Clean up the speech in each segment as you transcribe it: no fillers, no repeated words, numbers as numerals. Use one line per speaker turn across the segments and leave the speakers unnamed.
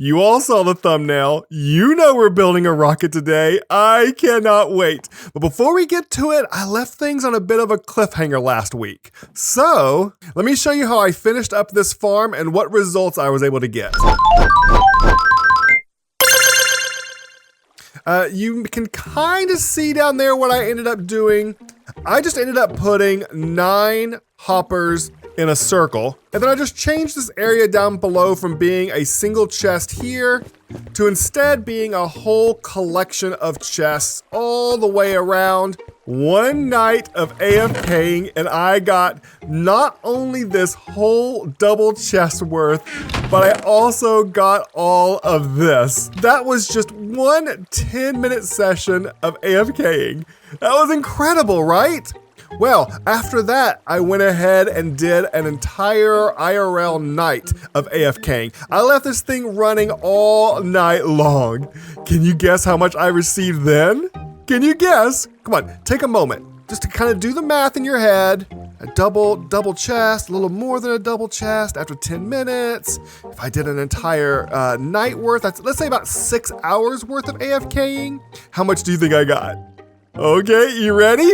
You all saw the thumbnail. You know we're building a rocket today. I cannot wait. But before we get to it, I left things on a bit of a cliffhanger last week. So, let me show you how I finished up this farm and what results I was able to get. You can kind of see down there what I ended up doing. I just ended up putting 9 hoppers in a circle, and then I just changed this area down below from being a single chest here to instead being a whole collection of chests all the way around. One night of AFKing, and I got not only this whole double chest worth, but I also got all of this. That was just one 10-minute session of AFKing. That was incredible, right? Well, after that, I went ahead and did an entire IRL night of AFKing. I left this thing running all night long. Can you guess how much I received then? Can you guess? Come on, take a moment just to kind of do the math in your head. A double chest, a little more than a double chest after 10 minutes. If I did an entire night worth, that's, let's say about 6 hours worth of AFKing, how much do you think I got? Okay, you ready?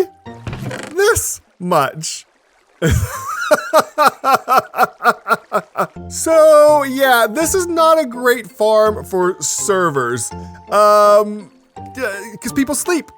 This much. So yeah, this is not a great farm for servers. Because people sleep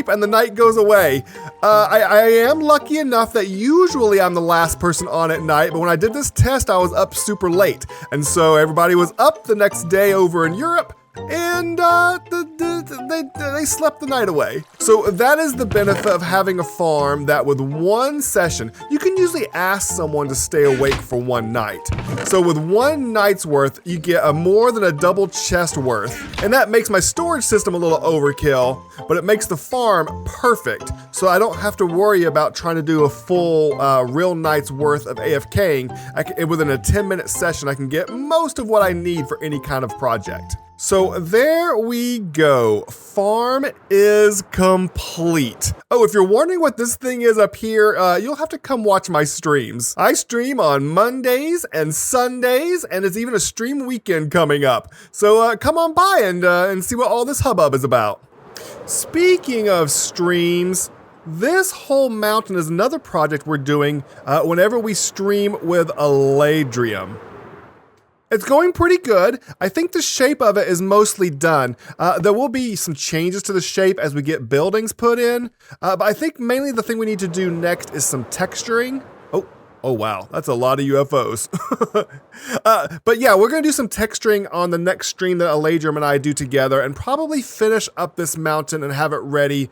and the night goes away. I am lucky enough that usually I'm the last person on at night, but when I did this test, I was up super late. And so everybody was up the next day over in Europe, and they slept the night away. So that is the benefit of having a farm that with one session, you can usually ask someone to stay awake for one night. So with one night's worth, you get more than a double chest worth. And that makes my storage system a little overkill, but it makes the farm perfect. So I don't have to worry about trying to do a full real night's worth of AFKing. Within a 10-minute session, I can get most of what I need for any kind of project. So there we go. Farm is complete. Oh, if you're wondering what this thing is up here, you'll have to come watch my streams. I stream on Mondays and Sundays, and it's even a stream weekend coming up. So come on by and see what all this hubbub is about. Speaking of streams, this whole mountain is another project we're doing whenever we stream with Eladrium. It's going pretty good. I think the shape of it is mostly done. There will be some changes to the shape as we get buildings put in, but I think mainly the thing we need to do next is some texturing. Oh wow, that's a lot of UFOs. But yeah, we're gonna do some texturing on the next stream that Eladrium and I do together and probably finish up this mountain and have it ready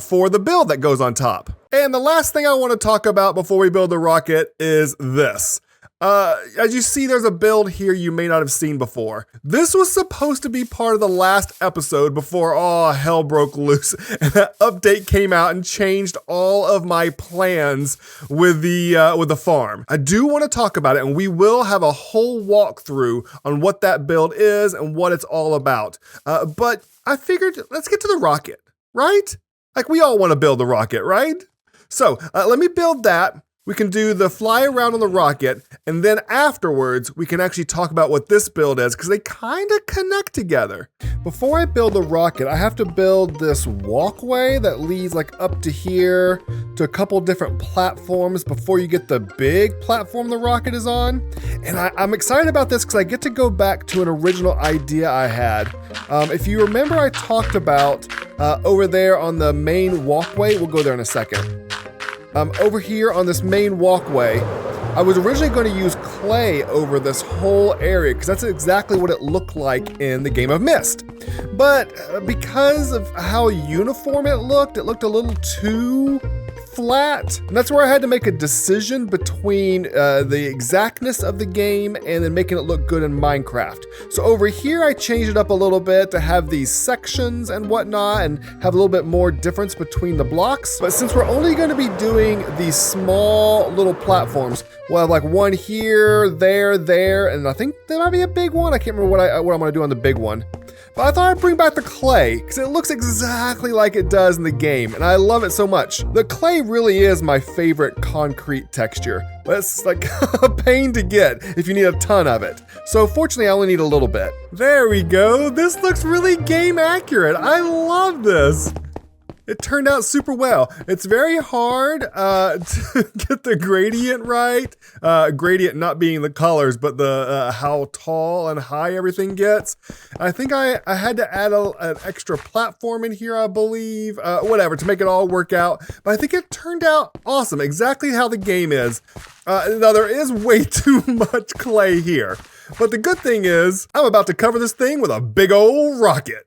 for the build that goes on top. And the last thing I wanna talk about before we build the rocket is this. As you see, there's a build here you may not have seen before. This was supposed to be part of the last episode before all hell broke loose and that update came out and changed all of my plans with the farm. I do want to talk about it, and we will have a whole walkthrough on what that build is and what it's all about. But I figured, let's get to the rocket, right? Like, we all want to build the rocket, right? So let me build that. We can do the fly around on the rocket, and then afterwards, we can actually talk about what this build is, because they kind of connect together. Before I build the rocket, I have to build this walkway that leads like up to here to a couple different platforms before you get the big platform the rocket is on. And I'm excited about this because I get to go back to an original idea I had. If you remember, I talked about over there on the main walkway, we'll go there in a second. Over here on this main walkway, I was originally going to use clay over this whole area because that's exactly what it looked like in the game of Myst. But because of how uniform it looked a little too flat. And that's where I had to make a decision between the exactness of the game and then making it look good in Minecraft. So over here, I changed it up a little bit to have these sections and whatnot and have a little bit more difference between the blocks. But since we're only going to be doing these small little platforms, we'll have like one here, there, and I think there might be a big one. I can't remember what I'm going to do on the big one. But I thought I'd bring back the clay because it looks exactly like it does in the game, and I love it so much. The clay really is my favorite concrete texture, but it's like a pain to get if you need a ton of it. So fortunately, I only need a little bit. There we go. This looks really game accurate. I love this. It turned out super well. It's very hard to get the gradient right. Gradient not being the colors, but the how tall and high everything gets. I think I had to add an extra platform in here, I believe. Whatever, to make it all work out. But I think it turned out awesome, exactly how the game is. Now, there is way too much clay here. But the good thing is, I'm about to cover this thing with a big old rocket.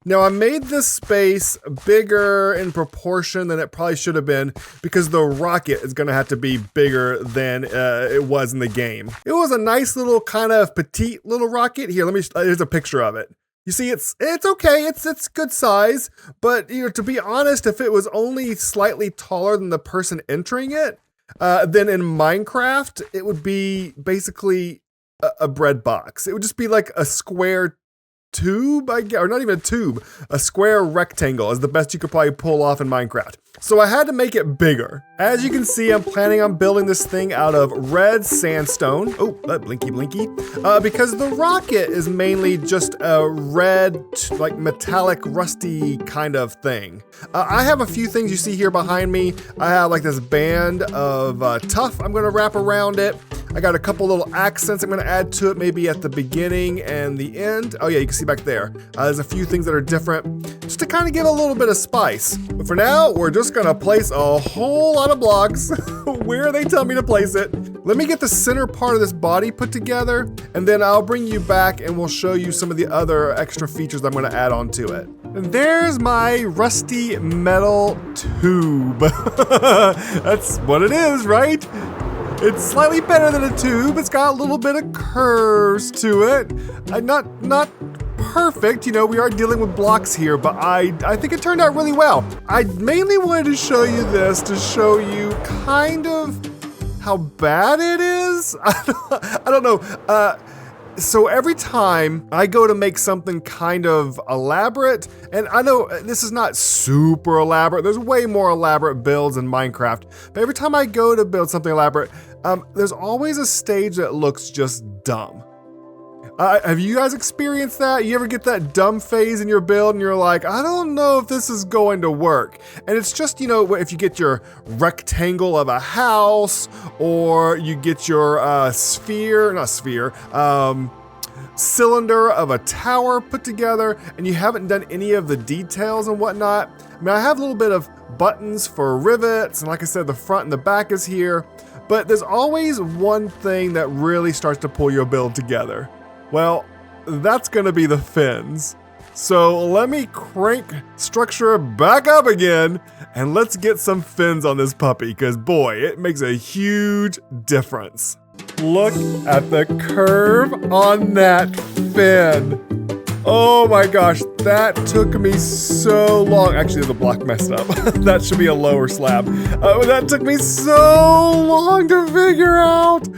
Now, I made this space bigger in proportion than it probably should have been because the rocket is going to have to be bigger than it was in the game. It was a nice little kind of petite little rocket. Here, here's a picture of it. You see, it's okay, it's good size, but you know, to be honest, if it was only slightly taller than the person entering it, then in Minecraft, it would be basically a bread box. It would just be like a square tube, or not even a tube, a square rectangle is the best you could probably pull off in Minecraft. So I had to make it bigger. As you can see, I'm planning on building this thing out of red sandstone. Oh, blinky blinky. Because the rocket is mainly just a red, like metallic, rusty kind of thing. I have a few things you see here behind me. I have like this band of tuff I'm gonna wrap around it. I got a couple little accents I'm gonna add to it, maybe at the beginning and the end. Oh yeah, you can see back there. There's a few things that are different, just to kind of give a little bit of spice. But for now, we're just gonna place a whole lot of blocks where they tell me to place it. Let me get the center part of this body put together, and then I'll bring you back and we'll show you some of the other extra features I'm gonna add onto it. And there's my rusty metal tube. That's what it is, right? It's slightly better than a tube. It's got a little bit of curves to it. Not perfect, you know, we are dealing with blocks here, but I think it turned out really well. I mainly wanted to show you this to show you kind of how bad it is. I don't know. So every time I go to make something kind of elaborate, and I know this is not super elaborate, there's way more elaborate builds in Minecraft, but every time I go to build something elaborate, there's always a stage that looks just dumb. Have you guys experienced that? You ever get that dumb phase in your build and you're like, I don't know if this is going to work. And it's just, you know, if you get your rectangle of a house, or you get your cylinder of a tower put together, and you haven't done any of the details and whatnot. I mean, I have a little bit of buttons for rivets, and like I said, the front and the back is here, but there's always one thing that really starts to pull your build together. Well, that's gonna be the fins. So let me crank structure back up again, and let's get some fins on this puppy, because boy, it makes a huge difference. Look at the curve on that fin. Oh my gosh, that took me so long. Actually, the block messed up. That should be a lower slab. That took me so long to figure out.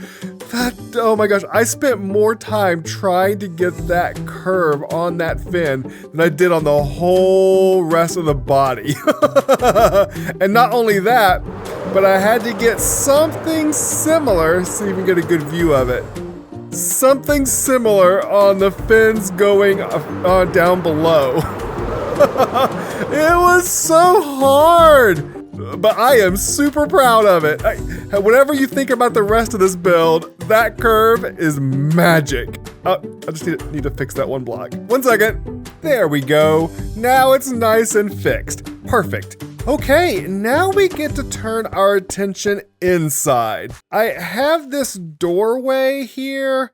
Oh my gosh, I spent more time trying to get that curve on that fin than I did on the whole rest of the body. And not only that, but I had to get something similar, so you can get a good view of it. Something similar on the fins going down below. It was so hard. But I am super proud of it. Whatever you think about the rest of this build, that curve is magic. I just need to fix that one block. 1 second. There we go. Now it's nice and fixed. Perfect. Okay, now we get to turn our attention inside. I have this doorway here.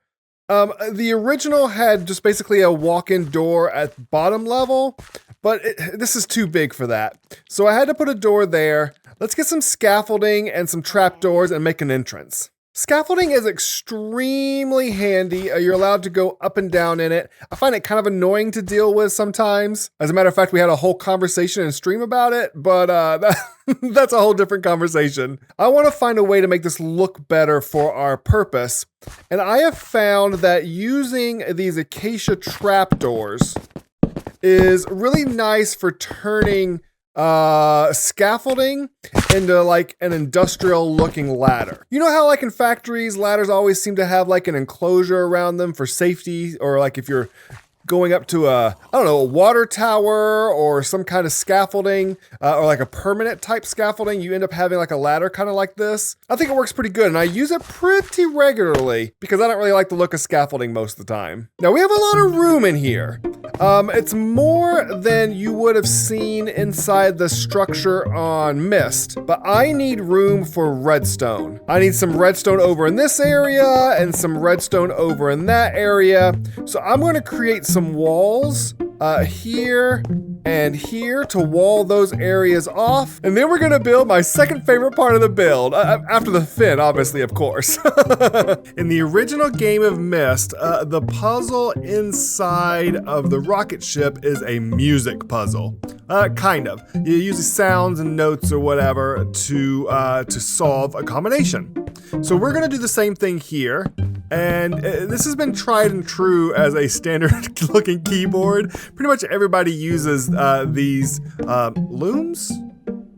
The original had just basically a walk-in door at bottom level, but this is too big for that. So I had to put a door there. Let's get some scaffolding and some trapdoors and make an entrance. Scaffolding is extremely handy. You're allowed to go up and down in it. I find it kind of annoying to deal with sometimes. As a matter of fact, we had a whole conversation and stream about it, but that's a whole different conversation. I want to find a way to make this look better for our purpose. And I have found that using these acacia trapdoors is really nice for turning scaffolding into like an industrial looking ladder. You know how like in factories, ladders always seem to have like an enclosure around them for safety, or like if you're going up to a water tower or some kind of scaffolding, or like a permanent type scaffolding, you end up having like a ladder kind of like this. I think it works pretty good, and I use it pretty regularly because I don't really like the look of scaffolding most of the time. Now we have a lot of room in here. It's more than you would have seen inside the structure on Myst, but I need room for redstone. I need some redstone over in this area and some redstone over in that area. So I'm going to create some walls here and here to wall those areas off. And then we're going to build my second favorite part of the build, after the fin, obviously, of course. In the original game of Myst, the puzzle inside of the rocket ship is a music puzzle. Kind of. You use sounds and notes or whatever to solve a combination. So we're going to do the same thing here. And this has been tried and true as a standard looking keyboard. Pretty much everybody uses these looms?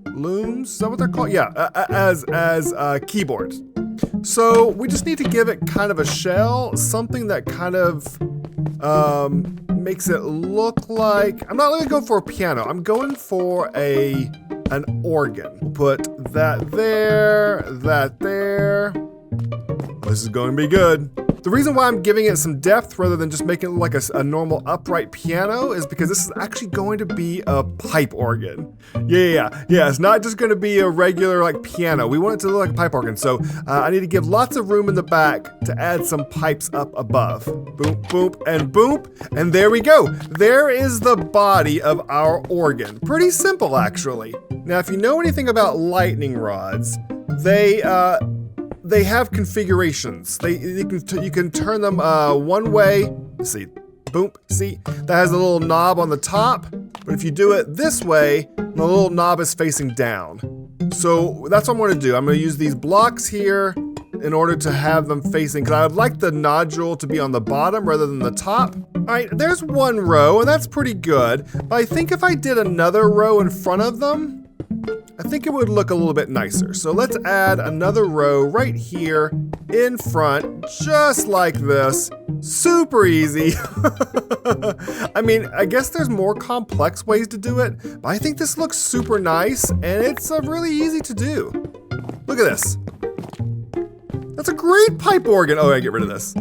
Looms? Is that what they're called? Yeah, as keyboards. So we just need to give it kind of a shell, something that kind of makes it look like, I'm not going to go for a piano. I'm going for an organ. We'll put that there, that there. This is going to be good. The reason why I'm giving it some depth rather than just making it look like a normal upright piano is because this is actually going to be a pipe organ. Yeah, it's not just going to be a regular like piano. We want it to look like a pipe organ. So I need to give lots of room in the back to add some pipes up above. Boop, boop, and boop. And there we go. There is the body of our organ. Pretty simple, actually. Now, if you know anything about lightning rods, they have configurations. You can turn them one way. Let's see, boom. See, that has a little knob on the top. But if you do it this way, the little knob is facing down. So that's what I'm going to do. I'm going to use these blocks here in order to have them facing, because I would like the nodule to be on the bottom rather than the top. All right, there's one row, and that's pretty good. But I think if I did another row in front of them, I think it would look a little bit nicer. So let's add another row right here in front, just like this. Super easy. I mean, I guess there's more complex ways to do it, but I think this looks super nice and it's really easy to do. Look at this. That's a great pipe organ. Oh, I get rid of this.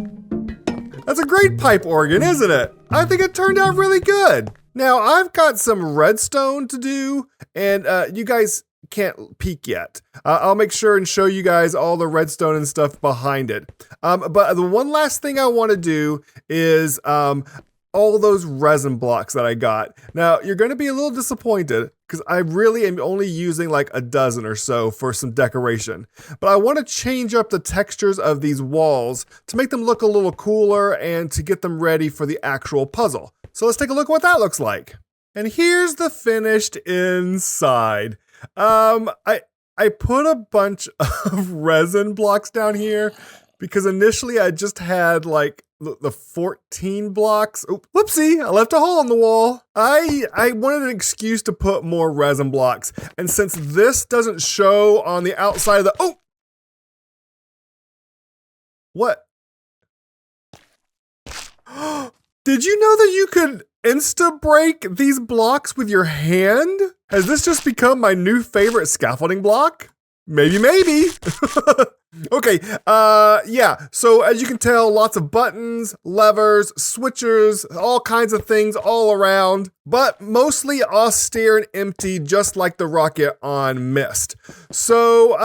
That's a great pipe organ, isn't it? I think it turned out really good. Now, I've got some redstone to do, and you guys can't peek yet. I'll make sure and show you guys all the redstone and stuff behind it. But the one last thing I want to do is all those resin blocks that I got. Now, you're going to be a little disappointed because I really am only using like a dozen or so for some decoration. But I want to change up the textures of these walls to make them look a little cooler and to get them ready for the actual puzzle. So let's take a look at what that looks like. And here's the finished inside. I put a bunch of resin blocks down here because initially I just had like the 14 blocks. Oh, whoopsie, I left a hole in the wall. I wanted an excuse to put more resin blocks. And since this doesn't show on the outside of the, oh! What? Did you know that you could insta-break these blocks with your hand? Has this just become my new favorite scaffolding block? Maybe. Okay, yeah, so as you can tell, lots of buttons, levers, switchers, all kinds of things all around, but mostly austere and empty, just like the rocket on Myst. So,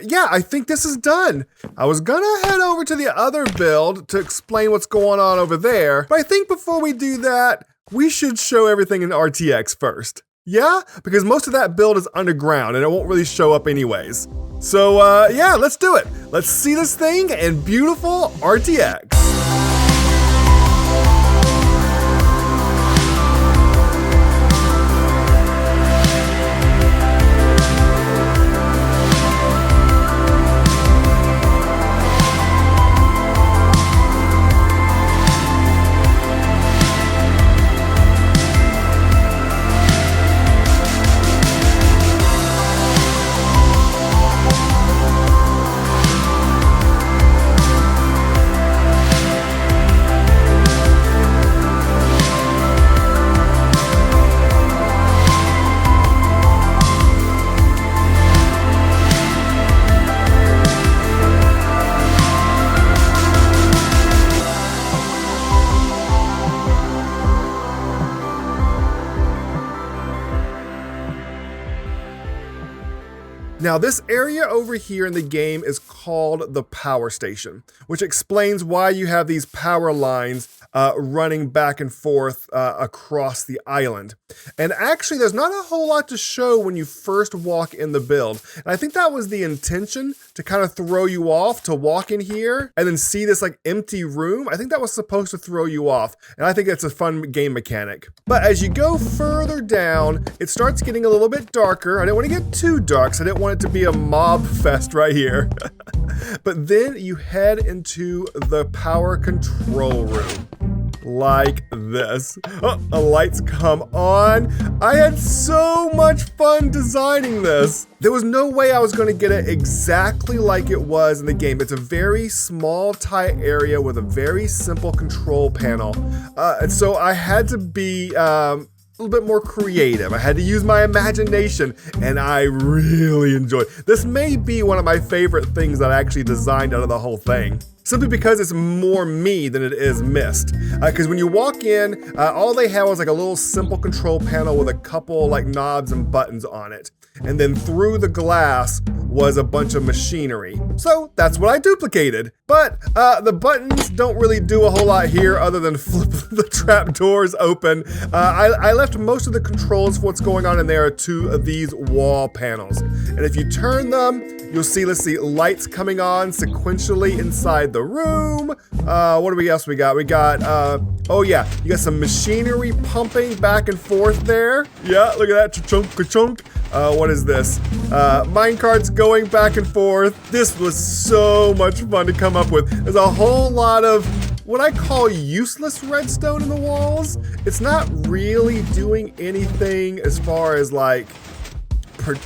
yeah, I think this is done. I was gonna head over to the other build to explain what's going on over there, but I think before we do that, we should show everything in RTX first. Yeah, because most of that build is underground and it won't really show up anyways. So yeah, let's do it. Let's see this thing in beautiful RTX. Now this area over here in the game is called the power station, which explains why you have these power lines running back and forth across the island. And actually there's not a whole lot to show when you first walk in the build. And I think that was the intention, to kind of throw you off, to walk in here and then see this like empty room. I think that was supposed to throw you off. And I think it's a fun game mechanic. But as you go further down, it starts getting a little bit darker. I didn't want to get too dark, so I didn't want it to be a mob fest right here. But then you head into the power control room. Like this. Oh, the lights come on. I had so much fun designing this. There was no way I was going to get it exactly like it was in the game. It's a very small, tight area with a very simple control panel. And so I had to be a little bit more creative. I had to use my imagination, and I really enjoyed it. This may be one of my favorite things that I actually designed out of the whole thing. Simply because it's more me than it is Myst. Because when you walk in, all they had was like a little simple control panel with a couple like knobs and buttons on it. And then through the glass was a bunch of machinery. So that's what I duplicated. But the buttons don't really do a whole lot here other than flip the trap doors open. I left most of the controls for what's going on in there to these wall panels. And if you turn them, you'll see, let's see, lights coming on sequentially inside the room. What do we else we got? We got, oh yeah, you got some machinery pumping back and forth there. Yeah, look at that, cha-chunk, ka-chunk. What is this? Minecarts going back and forth. This was so much fun to come up with. There's a whole lot of what I call useless redstone in the walls. It's not really doing anything as far as like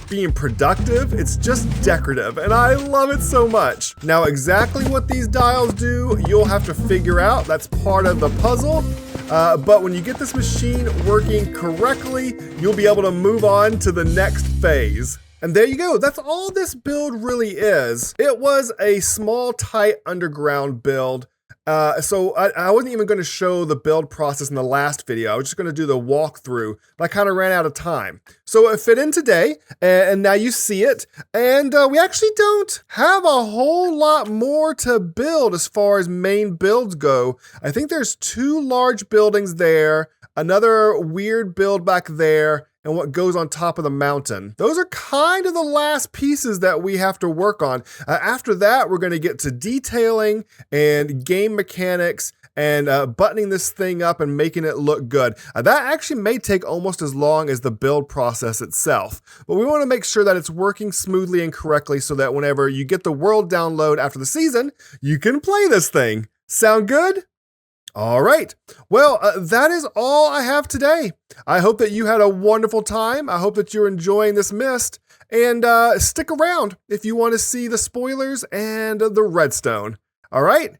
being productive. It's just decorative, and I love it so much. Now, exactly what these dials do, you'll have to figure out. That's part of the puzzle. But when you get this machine working correctly, you'll be able to move on to the next phase. And there you go. That's all this build really is. It was a small, tight underground build. So I wasn't even going to show the build process in the last video. I was just going to do the walkthrough, but I kind of ran out of time. So it fit in today, and now you see it. And we actually don't have a whole lot more to build as far as main builds go. I think there's 2 large buildings there, another weird build back there, and what goes on top of the mountain. Those are kind of the last pieces that we have to work on. After that, we're going to get to detailing and game mechanics and buttoning this thing up and making it look good. That actually may take almost as long as the build process itself, but we want to make sure that it's working smoothly and correctly so that whenever you get the world download after the season, you can play this thing. Sound good? All right. Well, that is all I have today. I hope that you had a wonderful time. I hope that you're enjoying this Myst. And stick around if you want to see the spoilers and the redstone. All right.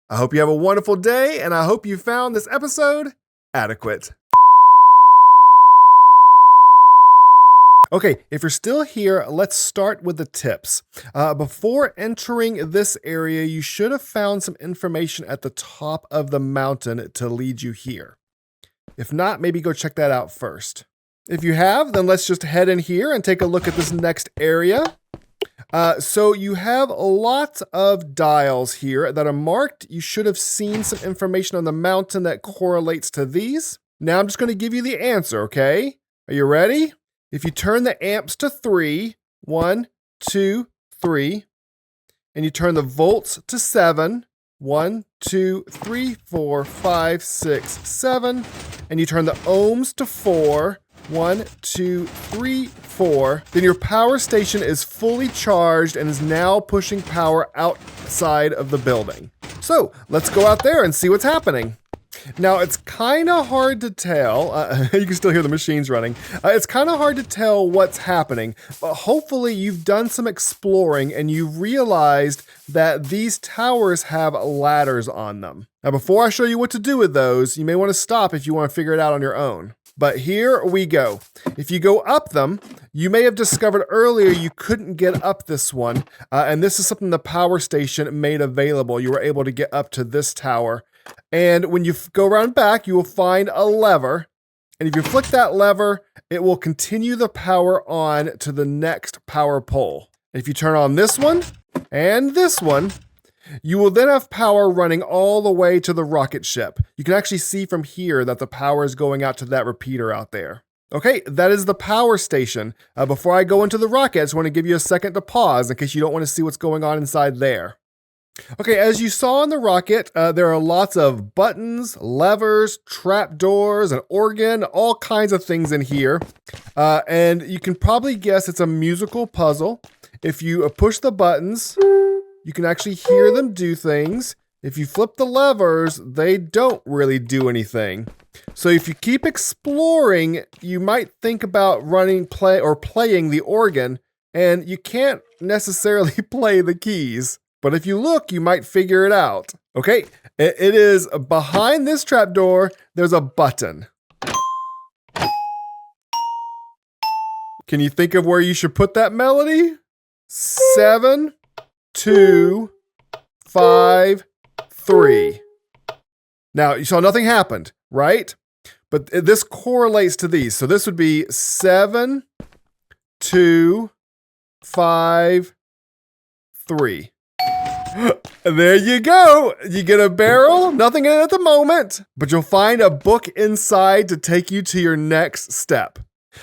I hope you have a wonderful day, and I hope you found this episode adequate. Okay, if you're still here, let's start with the tips. Before entering this area, you should have found some information at the top of the mountain to lead you here. If not, maybe go check that out first. If you have, then let's just head in here and take a look at this next area. So you have lots of dials here that are marked. You should have seen some information on the mountain that correlates to these. Now I'm just going to give you the answer, okay? Are you ready? If you turn the amps to 3, 1, 2, 3, and you turn the volts to 7, 1, 2, 3, 4, 5, 6, 7, and you turn the ohms to 4, 1, 2, 3, 4, then your power station is fully charged and is now pushing power outside of the building. So let's go out there and see what's happening. Now, it's kind of hard to tell. You can still hear the machines running. It's kind of hard to tell what's happening, but hopefully you've done some exploring and you've realized that these towers have ladders on them. Now, before I show you what to do with those, you may want to stop if you want to figure it out on your own. But here we go. If you go up them, you may have discovered earlier you couldn't get up this one, and this is something the power station made available. You were able to get up to this tower. And when you go around back, you will find a lever. And if you flick that lever, it will continue the power on to the next power pole. If you turn on this one and this one, you will then have power running all the way to the rocket ship. You can actually see from here that the power is going out to that repeater out there. Okay, that is the power station. Before I go into the rocket, I just want to give you a second to pause in case you don't want to see what's going on inside there. Okay, as you saw in the rocket, there are lots of buttons, levers, trapdoors, an organ, all kinds of things in here. And you can probably guess it's a musical puzzle. If you push the buttons, you can actually hear them do things. If you flip the levers, they don't really do anything. So if you keep exploring, you might think about playing the organ, and you can't necessarily play the keys. But if you look, you might figure it out. Okay, it is behind this trapdoor, there's a button. Can you think of where you should put that melody? 7, 2, 5, 3. Now, you saw nothing happened, right? But this correlates to these. So this would be 7, 2, 5, 3. There you go. You get a barrel, nothing in it at the moment, but you'll find a book inside to take you to your next step.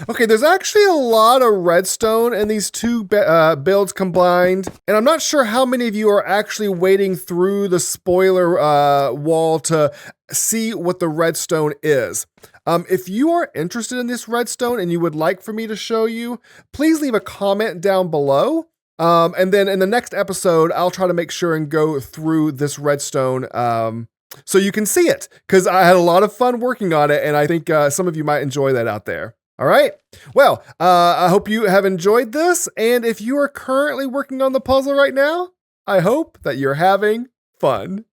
Okay, there's actually a lot of redstone in these two builds combined, and I'm not sure how many of you are actually wading through the spoiler wall to see what the redstone is. If you are interested in this redstone and you would like for me to show you, please leave a comment down below. And then in the next episode, I'll try to make sure and go through this redstone so you can see it, because I had a lot of fun working on it, and I think some of you might enjoy that out there. All right. Well, I hope you have enjoyed this, and if you are currently working on the puzzle right now, I hope that you're having fun.